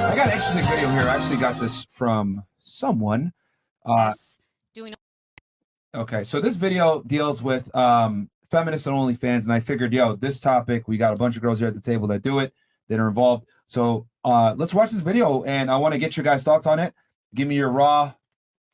I got an interesting video here. I actually got this from someone. Okay, so this video deals with feminists and OnlyFans, and I figured, yo, this topic, we got a bunch of girls here at the table that do it, that are involved. So let's watch this video, and I want to get your guys' thoughts on it. Give me your raw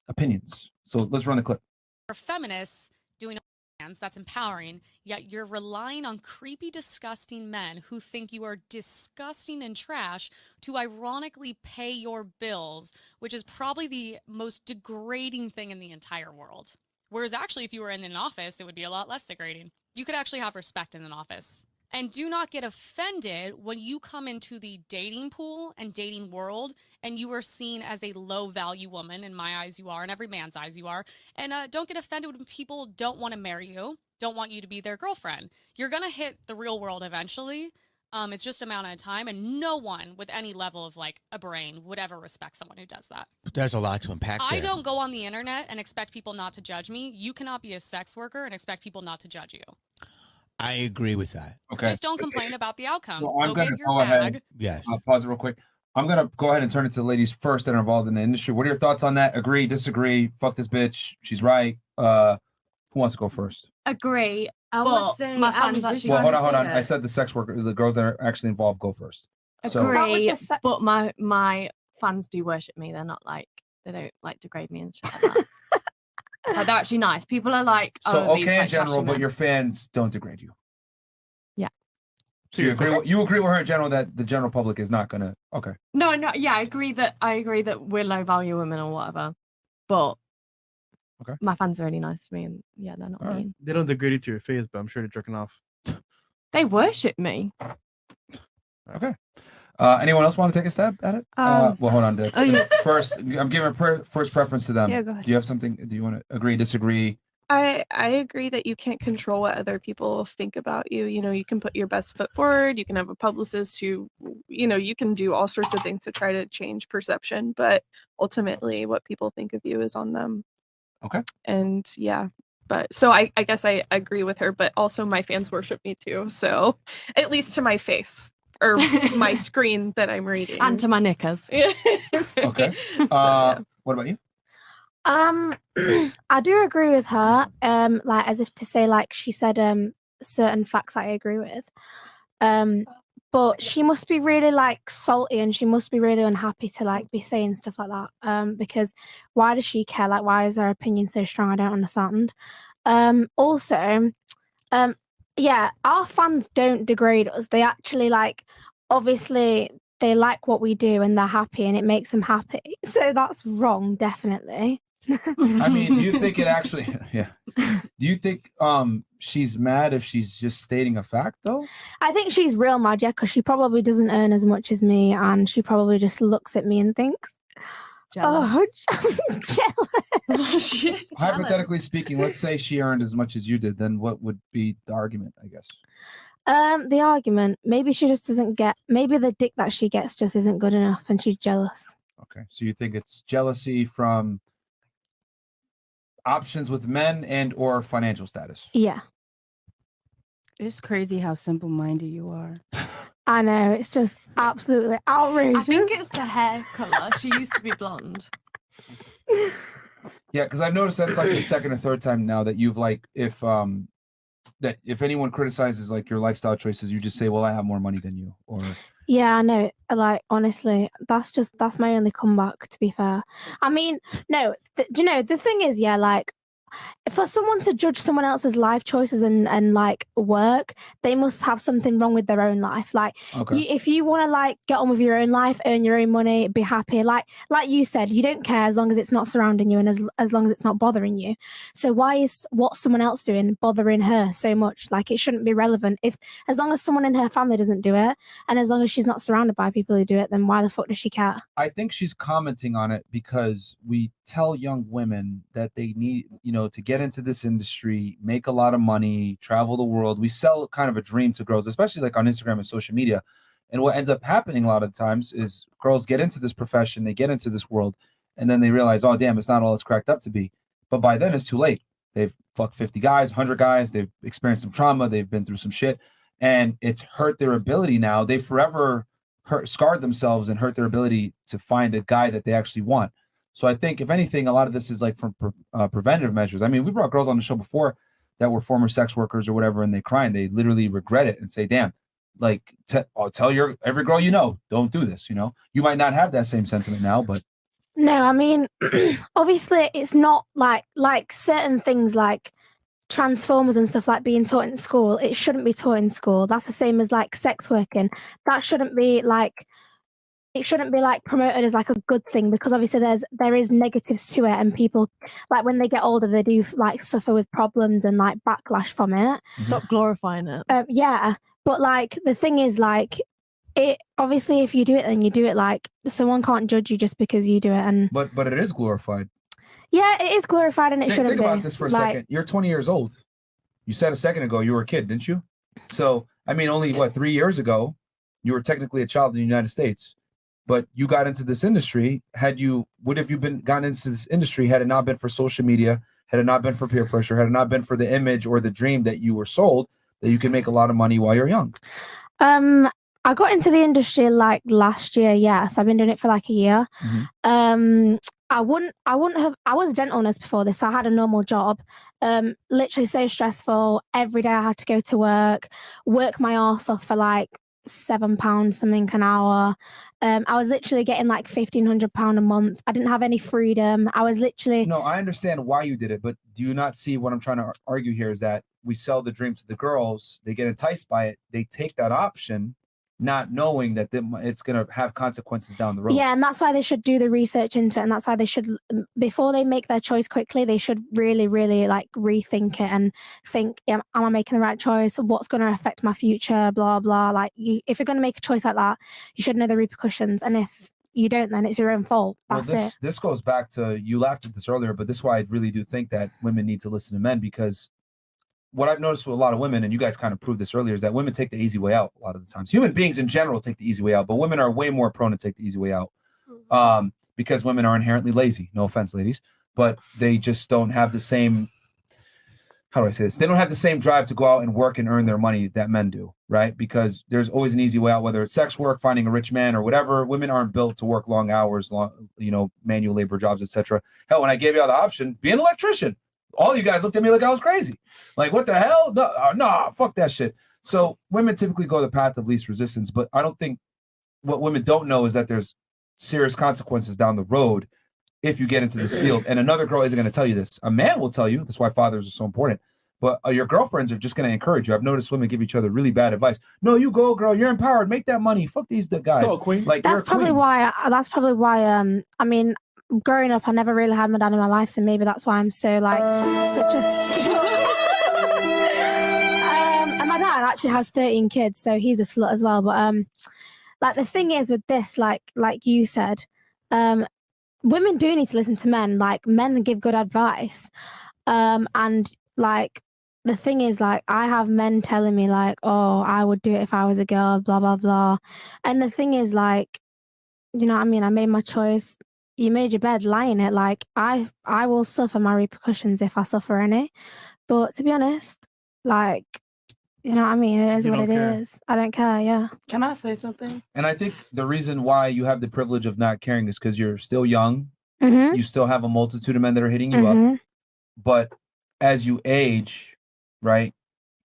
opinions. So let's run the clip. For feminists doing OnlyFans, that's empowering, yet you're relying on creepy, disgusting men who think you are disgusting and trash to ironically pay your bills, which is probably the most degrading thing in the entire world. Whereas actually, if you were in an office, it would be a lot less degrading. You could actually have respect in an office. And do not get offended when you come into the dating pool and dating world and you are seen as a low-value woman. In my eyes, you are. In every man's eyes, you are. And don't get offended when people don't want to marry you, don't want you to be their girlfriend. You're going to hit the real world eventually. It's just a matter of time. And no one with any level of, like, a brain would ever respect someone who does that. There's a lot to unpack there. I don't go on the internet and expect people not to judge me. You cannot be a sex worker and expect people not to judge you. I agree with that. Okay. Just don't complain about the outcome. So I'm going to go ahead. Yes. I'll pause it real quick. I'm going to go ahead and turn it to the ladies first that are involved in the industry. What are your thoughts on that? Agree, disagree, fuck this bitch, she's right. Who wants to go first? Agree. I would say my fans actually. Well, hold on. I said the sex worker, the girls that are actually involved, go first. Agree, but my fans do worship me. They're not like, they don't like degrade me and shit like that. Like, they're actually nice. People are like, so oh, okay in general, but your fans don't degrade you. Yeah. So you agree with her in general that the general public is not gonna. Okay. No, yeah, I agree that we're low value women or whatever, but okay, my fans are really nice to me, and yeah, they're not mean. They don't degrade you to your face, but I'm sure they're jerking off. They worship me. Okay. Anyone else want to take a stab at it? Well, hold on. First, I'm giving first preference to them. Yeah, go ahead. Do you have something? Do you want to agree, disagree? I agree that you can't control what other people think about you. You know, you can put your best foot forward. You can have a publicist who, you know, you can do all sorts of things to try to change perception. But ultimately, what people think of you is on them. Okay. And yeah, but so I guess I agree with her. But also, my fans worship me too. So at least to my face. Or my screen that I'm reading. And to my knickers. Okay. What about you? I do agree with her. Like as if to say, like she said, certain facts I agree with. But she must be really like salty and she must be really unhappy to like be saying stuff like that. Because why does she care? Like, why is her opinion so strong? I don't understand. Also, yeah, our fans don't degrade us. They actually like, obviously, they like what we do and they're happy and it makes them happy. So that's wrong, definitely. I mean, do you think it actually, yeah. Do you think she's mad if she's just stating a fact, though? I think she's real mad, yeah, because she probably doesn't earn as much as me and she probably just looks at me and thinks, jealous. Oh, I'm jealous. She is Hypothetically speaking, let's say she earned as much as you did, then what would be the argument, I guess? The argument, maybe she just doesn't get, maybe the dick that she gets just isn't good enough and she's jealous. Okay, so you think it's jealousy from options with men and or financial status? Yeah. It's crazy how simple-minded you are. I know, it's just absolutely outrageous. I think it's the hair color. She used to be blonde. Yeah, because I've noticed that's like the second or third time now that you've like, if anyone criticizes like your lifestyle choices, you just say, well, I have more money than you, or yeah, I know. Like, honestly, that's my only comeback, to be fair. I mean, no, do you know, the thing is, yeah, like, for someone to judge someone else's life choices and like work, they must have something wrong with their own life. Like, if you want to like get on with your own life, earn your own money, be happy, like you said, you don't care as long as it's not surrounding you and as long as it's not bothering you. So why is what someone else doing bothering her so much? Like, it shouldn't be relevant. If as long as someone in her family doesn't do it and as long as she's not surrounded by people who do it, then why the fuck does she care? I think she's commenting on it because we tell young women that they need, you know, to get into this industry, make a lot of money, travel the world. We sell kind of a dream to girls, especially like on Instagram and social media. And what ends up happening a lot of times is girls get into this profession, they get into this world, and then they realize, oh, damn, it's not all it's cracked up to be. But by then it's too late. They've fucked 50 guys, 100 guys. They've experienced some trauma. They've been through some shit. And it's hurt their ability now. They forever scarred themselves and hurt their ability to find a guy that they actually want. So I think, if anything, a lot of this is like from preventative measures. I mean, we brought girls on the show before that were former sex workers or whatever, and they cry and they literally regret it and say, damn, like I'll tell every girl you know, don't do this. You know, you might not have that same sentiment now, but No, I mean, obviously it's not like certain things like Transformers and stuff like being taught in school. It shouldn't be taught in school. That's the same as like sex working. That shouldn't be like, it shouldn't be like promoted as like a good thing, because obviously there is negatives to it, and people like when they get older they do like suffer with problems and like backlash from it. Stop glorifying it. Yeah, but like the thing is like, it obviously if you do it then you do it, like someone can't judge you just because you do it. And but it is glorified. Yeah, it is glorified, and it shouldn't think be. about this for a second. You're 20 years old. You said a second ago you were a kid, didn't you? So I mean, only 3 years ago you were technically a child in the United States, but you got into this industry. Would have you gotten into this industry had it not been for social media, had it not been for peer pressure, had it not been for the image or the dream that you were sold that you can make a lot of money while you're young? I got into the industry like last year. Yes, I've been doing it for like a year. I wouldn't have. I was a dental nurse before this, so I had a normal job. Literally so stressful. Every day I had to go to work my arse off for like £7 something an hour. I was literally getting like £1,500 a month. I didn't have any freedom. I was literally. No, I understand why you did it, but do you not see what I'm trying to argue here is that we sell the dream to the girls. They get enticed by it. They take that option, not knowing that it's going to have consequences down the road. Yeah, and that's why they should do the research into it, and that's why they should, before they make their choice quickly, they should really, really like rethink it and think, am I making the right choice? What's going to affect my future? Blah, blah. Like, if you're going to make a choice like that, you should know the repercussions, and if you don't, then it's your own fault. That's it. This goes back to, you laughed at this earlier, but this is why I really do think that women need to listen to men, because what I've noticed with a lot of women, and you guys kind of proved this earlier, is that women take the easy way out a lot of the times. Human beings in general take the easy way out, but women are way more prone to take the easy way out because women are inherently lazy. No offense, ladies, but they just don't have the same, how do I say this? They don't have the same drive to go out and work and earn their money that men do, right? Because there's always an easy way out, whether it's sex work, finding a rich man, or whatever. Women aren't built to work long hours, manual labor jobs, etc. Hell, when I gave you all the option, be an electrician, all you guys looked at me like I was crazy. Like, what the hell? No, fuck that shit. So women typically go the path of least resistance, but I don't think what women don't know is that there's serious consequences down the road if you get into this field. And another girl isn't going to tell you this. A man will tell you. That's why fathers are so important. But your girlfriends are just going to encourage you. I've noticed women give each other really bad advice. No, you go, girl. You're empowered. Make that money. Fuck these guys. Go, queen. Like, That's probably why. I mean, growing up, I never really had my dad in my life, so maybe that's why I'm so like such a. And my dad actually has 13 kids, so he's a slut as well. But like the thing is with this, like you said, women do need to listen to men. Like, men give good advice, and like the thing is, like, I have men telling me like, oh, I would do it if I was a girl, blah blah blah. And the thing is, like, you know what I mean? I made my choice. You made your bed, lie in it. Like, I will suffer my repercussions if I suffer any. But to be honest, like, you know what I mean? It is what it is. I don't care, yeah. Can I say something? And I think the reason why you have the privilege of not caring is because you're still young. Mm-hmm. You still have a multitude of men that are hitting you up. But as you age, right?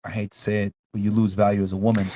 I hate to say it, but you lose value as a woman.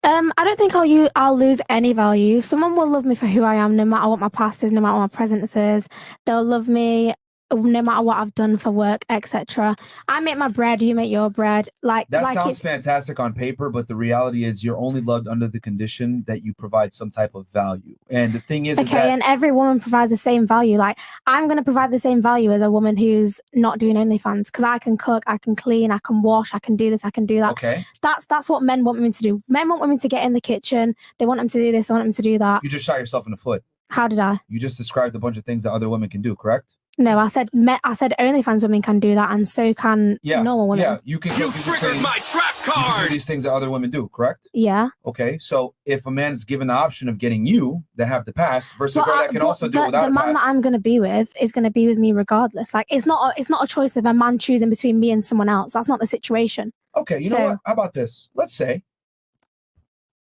I don't think I'll lose any value. Someone will love me for who I am, no matter what my past is, no matter what my present is. They'll love me no matter what I've done for work, etc. I make my bread, you make your bread. Like that sounds fantastic on paper, but the reality is you're only loved under the condition that you provide some type of value. And the thing is, and every woman provides the same value. Like, I'm going to provide the same value as a woman who's not doing OnlyFans, because I can cook, I can clean, I can wash, I can do this, I can do that. Okay. That's what men want women to do. Men want women to get in the kitchen. They want them to do this. They want them to do that. You just shot yourself in the foot. How did I? You just described a bunch of things that other women can do, correct? No, I said OnlyFans women can do that, and so can normal women. Yeah, you can. You triggered my trap card. You can do these things that other women do, correct? Yeah. Okay, so if a man is given the option of getting you that have the pass versus a girl that can also do it without the man a pass, that I'm going to be with is going to be with me regardless. Like, it's not a choice of a man choosing between me and someone else. That's not the situation. Okay, you know what? How about this? Let's say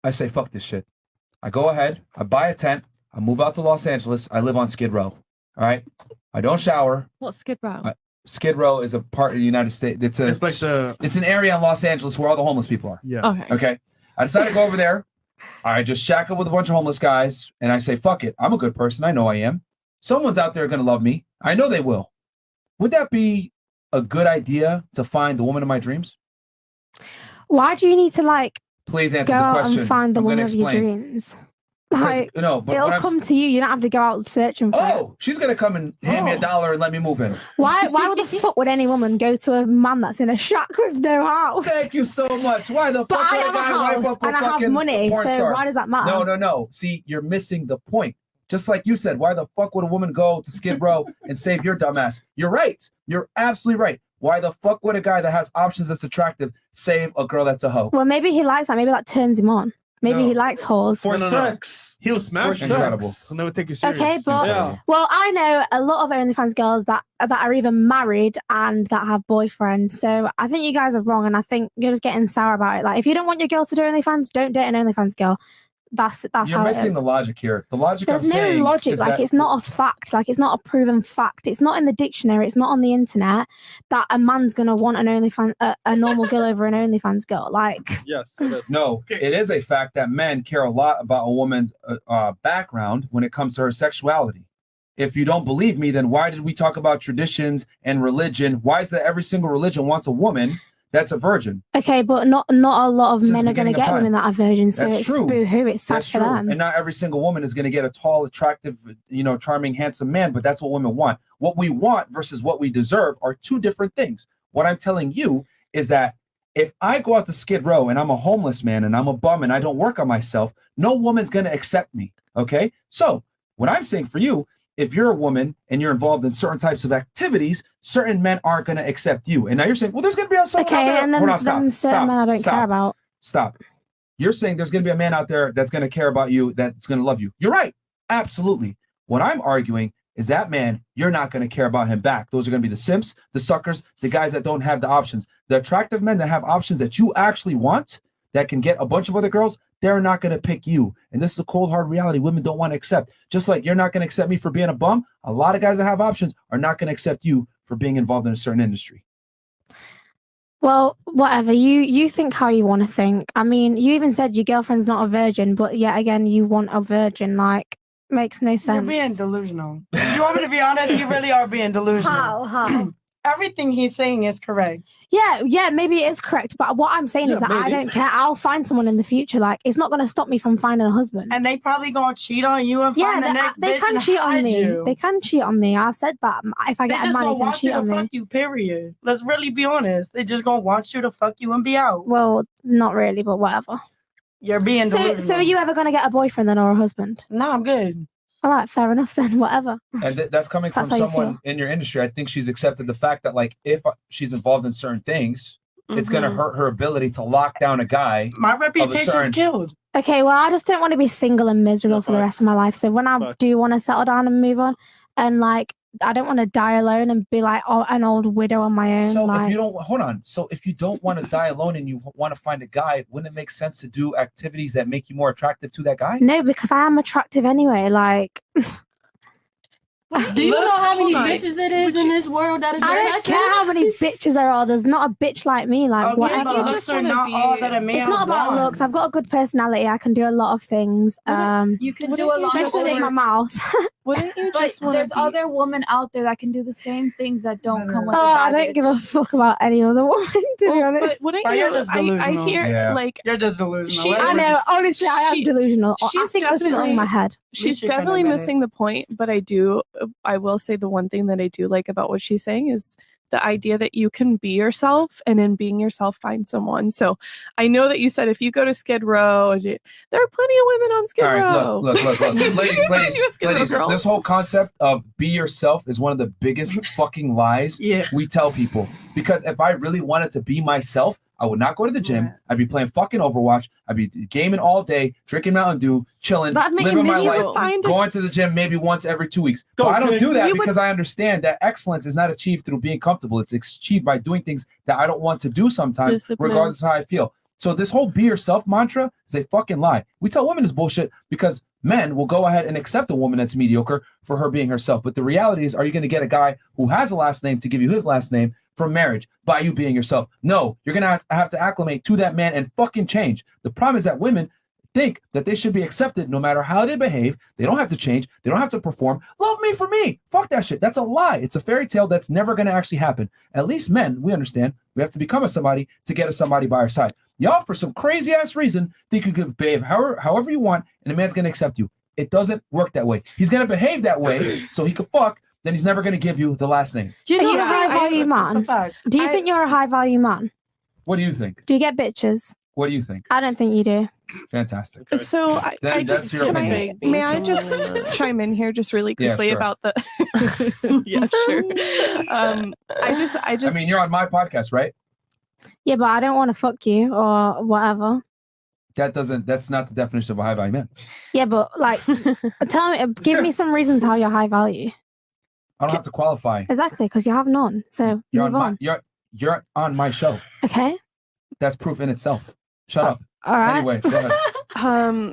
I say fuck this shit. I go ahead, I buy a tent, I move out to Los Angeles, I live on Skid Row. All right. I don't shower. What's Skid Row? Skid Row is a part of the United States. It's an area in Los Angeles where all the homeless people are. Yeah. Okay. Okay. I decided to go over there. I just shack up with a bunch of homeless guys and I say, fuck it. I'm a good person. I know I am. Someone's out there going to love me. I know they will. Would that be a good idea to find the woman of my dreams? Why do you need to like Please answer go the out question. and find the I'm woman gonna of your explain. dreams? Because, Like, no, but it'll come to you. You don't have to go out searching for it. Oh, she's going to come and hand me $1 and let me move in. Why would the fuck would any woman go to a man that's in a shack with no house? Thank you so much. Why the But fuck I would have a a guy wipe house up a and I have fucking money, porn so star? why does that matter? No. See, you're missing the point. Just like you said, why the fuck would a woman go to Skid Row and save your dumbass? You're right. You're absolutely right. Why the fuck would a guy that has options that's attractive save a girl that's a hoe? Well, maybe he likes that. Maybe that turns him on. Maybe No. he likes whores. For sex. He'll smash you. Incredible. He'll never take you serious. Okay, but well, I know a lot of OnlyFans girls that are even married and that have boyfriends. So I think you guys are wrong, and I think you're just getting sour about it. Like, if you don't want your girl to do OnlyFans, don't date an OnlyFans girl. That's You're how it missing is. the logic here. The logic There's I'm no saying logic. is Like, that it's not a fact. Like, it's not a proven fact. It's not in the dictionary. It's not on the internet that a man's gonna want an OnlyFans, a normal girl over an OnlyFans girl. Like, Yes, it is. No, it is a fact that men care a lot about a woman's background when it comes to her sexuality. If you don't believe me, then why did we talk about traditions and religion? Why is that every single religion wants a woman that's a virgin? okay, but not a lot of Since men the are gonna beginning of get time. women that are virgins. So That's it's true. boo-hoo. It's sad That's for true. them. And not every single woman is going to get a tall, attractive, charming, handsome man, but that's what women want. What we want versus what we deserve are two different things. What I'm telling you is that if I go out to Skid Row and I'm a homeless man and I'm a bum and I don't work on myself, no woman's going to accept me. Okay? So what I'm saying for you, if you're a woman and you're involved in certain types of activities, certain men aren't going to accept you. And now you're saying, well, there's going to be someone out Okay, there. and then Hold on, them certain men I don't care about. Stop. You're saying there's going to be a man out there that's going to care about you, that's going to love you. You're right. Absolutely. What I'm arguing is that man, you're not going to care about him back. Those are going to be the simps, the suckers, the guys that don't have the options. The attractive men that have options that you actually want, that can get a bunch of other girls, they're not going to pick you. And this is a cold, hard reality women don't want to accept. Just like you're not going to accept me for being a bum, a lot of guys that have options are not going to accept you for being involved in a certain industry. Well, whatever. You think how you want to think. I mean, you even said your girlfriend's not a virgin, but yet again, you want a virgin. Like, makes no You're sense. being delusional. If you want me to be honest, you really are being delusional. How? Everything he's saying is correct. Yeah, maybe it is correct. But what I'm saying is that I don't care. I'll find someone in the future. Like, it's not going to stop me from finding a husband. And they probably gonna cheat on you and find the next they bitch can and cheat on hide me. you. They can cheat on me. I've said that. If I They get a just man, gonna he can want you cheat to on fuck me. you, period. Let's really be honest. They just gonna want you to fuck you and be out. Well, not really, but whatever. You're being delusional. So are you ever going to get a boyfriend then or a husband? No, I'm good. All right, fair enough then. Whatever. And that's coming from That's how you someone feel. in your industry. I think she's accepted the fact that, like, if she's involved in certain things, it's going to hurt her ability to lock down a guy. My of a reputation's certain- killed. Okay, well, I just don't want to be single and miserable for the rest of my life. So when I do want to settle down and move on, and like, I don't want to die alone and be like an old widow on my own. So like, if you don't, hold on. So if you don't want to die alone and you want to find a guy, wouldn't it make sense to do activities that make you more attractive to that guy? no, because I am attractive anyway. Like, Do you know how many hold on. bitches it is in this world that is I don't attractive? care how many bitches there are. There's not a bitch like me. Like, Okay, whatever. but You looks just are wanna not be- all that a man It's not about wants. looks. I've got a good personality. I can do a lot of things. You can do a lot of Especially in my things. mouth. Wouldn't you But just want there's to be... other women out there that can do the same things that don't come with Oh, the I baggage. don't give a fuck about any other woman, to be Well, honest. but wouldn't But you? you're just I delusional. hear Yeah. like You're just delusional. She- Let I it- know. Honestly, I am She- delusional. I she's think there's something wrong in my head. she's you couldn't definitely admit it. missing the point, but I will say the one thing that I do like about what she's saying is the idea that you can be yourself and in being yourself find someone. So I know that you said if you go to Skid Row, there are plenty of women on Skid All right, Row. look. ladies, You a Skid Row girl? this whole concept of be yourself is one of the biggest fucking lies Yeah. we tell people. Because if I really wanted to be myself, I would not go to the gym. Yeah. I'd be playing fucking Overwatch. I'd be gaming all day, drinking Mountain Dew, chilling, That'd make you living my miserable. life, Find a- going to the gym maybe once every 2 weeks. But I don't Okay. do that You would- because I understand that excellence is not achieved through being comfortable. It's achieved by doing things that I don't want to do sometimes, Discipline. regardless of how I feel. So this whole be yourself mantra is a fucking lie. We tell women this bullshit because men will go ahead and accept a woman that's mediocre for her being herself. But the reality is, are you going to get a guy who has a last name to give you his last name from marriage by you being yourself? No, you're going to have to acclimate to that man and fucking change. The problem is that women think that they should be accepted no matter how they behave. They don't have to change. They don't have to perform. Love me for me. Fuck that shit. That's a lie. It's a fairy tale that's never going to actually happen. At least men, we understand. We have to become a somebody to get a somebody by our side. Y'all, for some crazy ass reason, think you can behave however you want and a man's going to accept you. It doesn't work that way. He's going to behave that way so he could fuck. Then he's never going to give you the last name. Do you think you're a high value man? Do you think you're a high value man? What do you think? Do you get bitches? What do you think? I don't think you do. Fantastic. So I just may I just chime in here just really Yeah, quickly sure. about the yeah, sure. I mean, you're on my podcast, right? Yeah, but I don't want to fuck you or whatever. That's not the definition of a high value man. Yeah, but like, give me some reasons how you're high value. I don't have to qualify. Exactly, because you have none. So You're move on on. you're on my show. Okay. That's proof in itself. Shut up. All right. Anyway, go ahead. I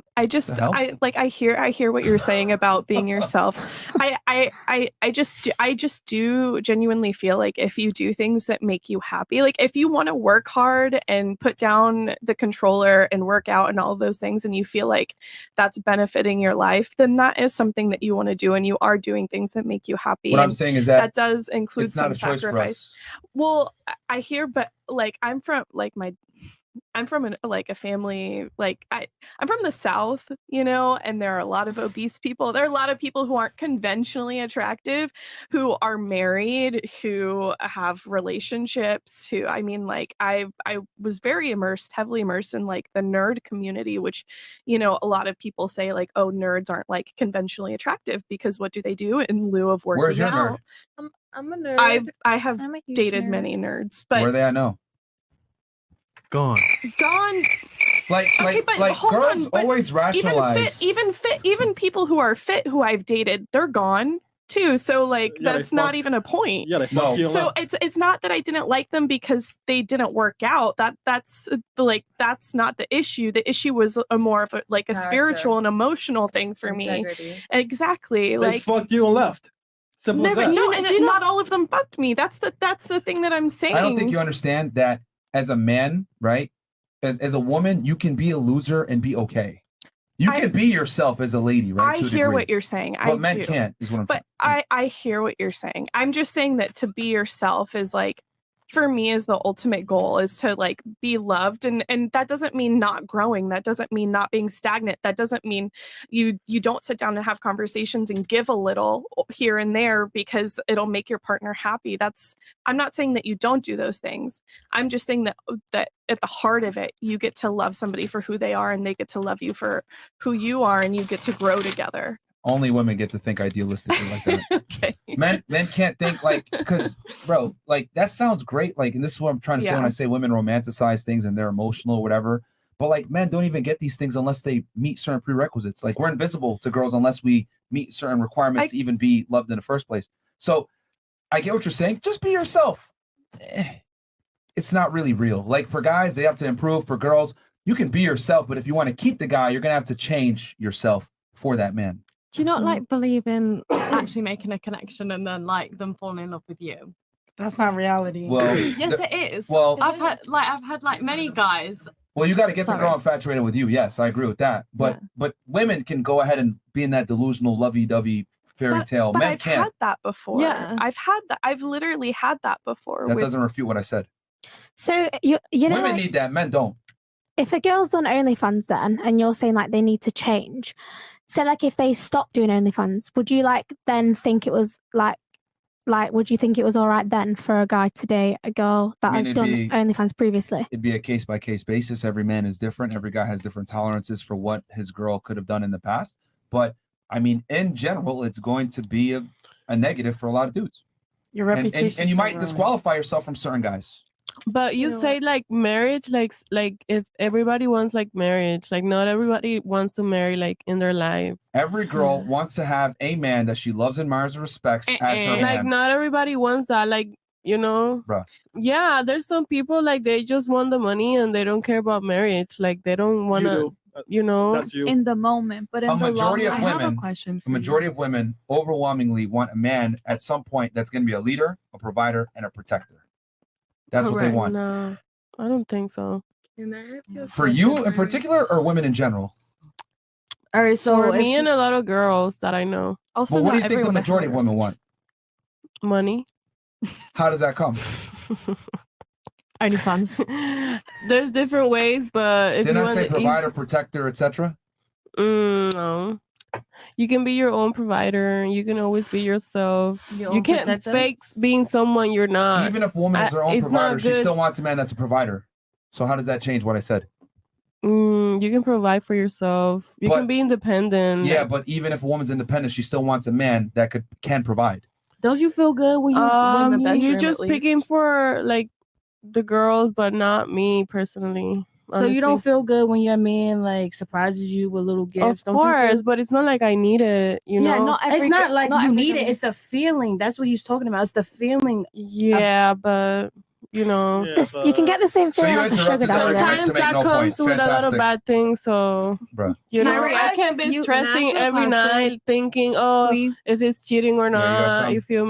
hear what you're saying about being yourself. I just do genuinely feel like if you do things that make you happy, like if you want to work hard and put down the controller and work out and all of those things, and you feel like that's benefiting your life, then that is something that you want to do, and you are doing things that make you happy. What I'm saying is that does include it's not some a choice for sacrifice. us. Well, I hear, but like I'm from a family, like I'm from the South, you know, and there are a lot of obese people. There are a lot of people who aren't conventionally attractive, who are married, who have relationships, who, I mean, like I was heavily immersed in like the nerd community, which, you know, a lot of people say like, oh, nerds aren't like conventionally attractive because what do they do in lieu of working Where's your out? nerd? I'm a nerd. I have I'm a huge dated nerd. many nerds, but Where are they at now? Gone. Like hold girls on, but always rationalize. even people who are fit who I've dated, they're gone too. So like Yeah, they that's not fucked. even a point. Yeah, they fucked you So up. it's not that I didn't like them because they didn't work out. That's not the issue. The issue was a more of a spiritual and emotional thing for me. Exactly. They Like fucked you and left. Simple as that. not all of them fucked me. That's the thing that I'm saying. I don't think you understand that as a man, right? As a woman, you can be a loser and be okay. You can be yourself as a lady, right? I to a hear degree. what you're saying. But men do. can't, is what I'm But I hear what you're saying. I'm just saying that to be yourself is like, for me, is the ultimate goal, is to like be loved, and that doesn't mean not growing. That doesn't mean not being stagnant. That doesn't mean you don't sit down and have conversations and give a little here and there because it'll make your partner happy. I'm not saying that you don't do those things. I'm just saying that at the heart of it, you get to love somebody for who they are, and they get to love you for who you are, and you get to grow together. Only women get to think idealistically like that. Okay. Men can't think like, because bro, like that sounds great. Like, and this is what I'm trying to say when I say women romanticize things and they're emotional or whatever. But like men don't even get these things unless they meet certain prerequisites. Like we're invisible to girls unless we meet certain requirements to even be loved in the first place. So I get what you're saying. Just be yourself. It's not really real. Like for guys, they have to improve. For girls, you can be yourself. But if you want to keep the guy, you're gonna have to change yourself for that man. Do you not like believe in actually making a connection and then like them falling in love with you? That's not reality. Well, Yes, it is. well- I've had many guys. Well, you got to get the Sorry. girl infatuated with you. Yes, I agree with that. But women can go ahead and be in that delusional lovey-dovey fairy tale. But Men I've can't. had that before. Yeah. I've had that. I've literally had that before. That doesn't refute what I said. So you know, Women like, need that. Men don't. if a girl's done OnlyFans then, and you're saying like they need to change, so like if they stop doing OnlyFans, would you like then think it was like would you think it was all right then for a guy to date a girl that I mean, has done OnlyFans previously? It'd be a case-by-case basis. Every man is different. Every guy has different tolerances for what his girl could have done in the past. But I mean, in general, it's going to be a negative for a lot of dudes. Your And reputation. you might disqualify yourself from certain guys. But you say like marriage, like if everybody wants like marriage, like not everybody wants to marry like in their life. Every girl wants to have a man that she loves, admires, and respects as her Like man. not everybody wants that. Like You know? Bruh. Yeah, there's some people like they just want the money and they don't care about marriage. Like they don't want to, do. you know? That's you. In the moment, but in A the long majority of run, I have a women, question a for you. majority of women overwhelmingly want a man at some point that's going to be a leader, a provider, and a protector. That's what they Correct. want. No, I don't think so. For you in particular, or women in general? All right, so For if me you- and a lot of girls that I know, Also, Well, what do not you think the everyone has majority of women conversation. want? money. How does that come? OnlyFans. There's different ways, but if Didn't you I want say the provider, protector, etc.? No. You can be your own provider. You can always be yourself. Your You own can't protector? fake being someone you're not. Even if a woman is her own it's provider, not she good. still wants a man that's a provider. So how does that change what I said? You can provide for yourself. You can But- be independent. Yeah, but even if a woman's independent, she still wants a man that can provide. don't you feel good when you in the bedroom, you're at just picking least. for like the girls, but not me personally. so you don't honestly. feel good when your man like surprises you with little gifts? Of Don't you course, feel- but it's not like I need it. You Yeah, know. not every. it's not like not you every need girl it. It's the feeling. That's what he's talking about. It's the feeling. Yeah, but you know. Yeah, This, you can get the same So feeling you off a interrupted sugar that daddy. argument though. to Sometimes make that no comes point. with a lot of Fantastic. bad things. So Bruh. you know, Can I I ask can't be you- stressing can I ask you a every question, night thinking, oh, please? if it's cheating or Yeah, you got not. some? You feel me?